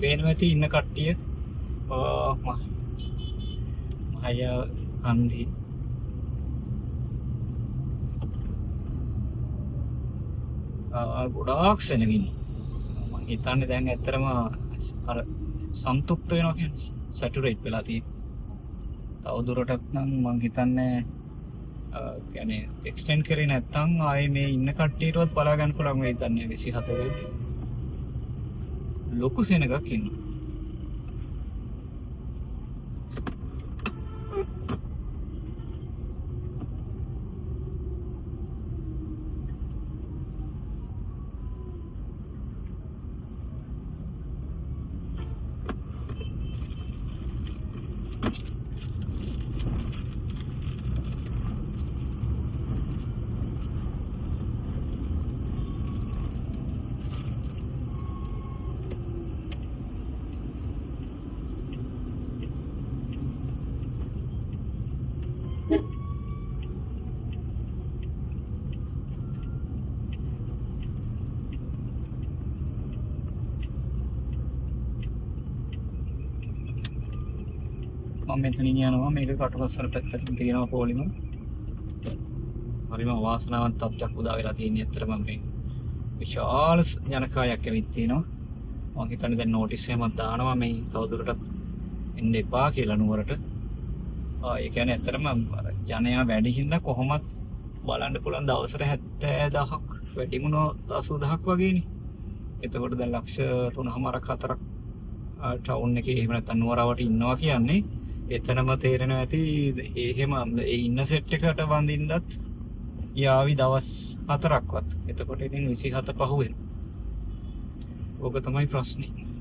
පේනවා ඇති ඉන්න කට්ටිය මහය හන්දි ගොඩාක් සෙනගින් මම හිතන්නේ දැන් ඇත්තටම අර සන්තුෂ්ත වෙනවා කියන්නේ සැටුරේට් වෙලා තියෙනවා. තව දුරටත් නම් මම හිතන්නේ කියන්නේ එක්ස්ටෙන්ඩ් කරේ නැත්නම් ආයේ මේ ඉන්න කට්ටියටවත් බලා ගන්න පුළුවන් වෙයි දන්නේ 24 ලොකු සෙනගක් ඉන්නවා. මම මෙතනින් යනවා මේක කටුපස්සර පැත්තට තියෙනවා පොලිම. හරිම වාසනාවන්ත තත්ත්වයක් උදා වෙලා තියෙන්නේ. ඇත්තට මම මේ විශාල ජනකායක් ඇවිත් තිනවා. මම හිතන්නේ දැන් නෝටිස් එකක් දානවා මේ තවදුරටත් එන්න එපා කියලා නුවරට. ඒ කියන්නේ ඇත්තටම ජනයා වැඩි හින්දා කොහොමත් බලන්න පුළුවන් දවසට 70000ක් වැඩි වුණා 80000ක් වගේනේ. එතකොට දැන් ලක්ෂ 3මාරක් 4ක් ටවුන් එකේ එහෙම නැත්නම් නුවරවට ඉන්නවා කියන්නේ එතනම තේරෙනවා ඇති එහෙම ඒ ඉන්න සෙට් එකට වඳින්නත් යාවි දවස් 4ක්වත්. එතකොට ඉතින් 27 පහ වෙනවා. ඕක තමයි ප්‍රශ්නේ.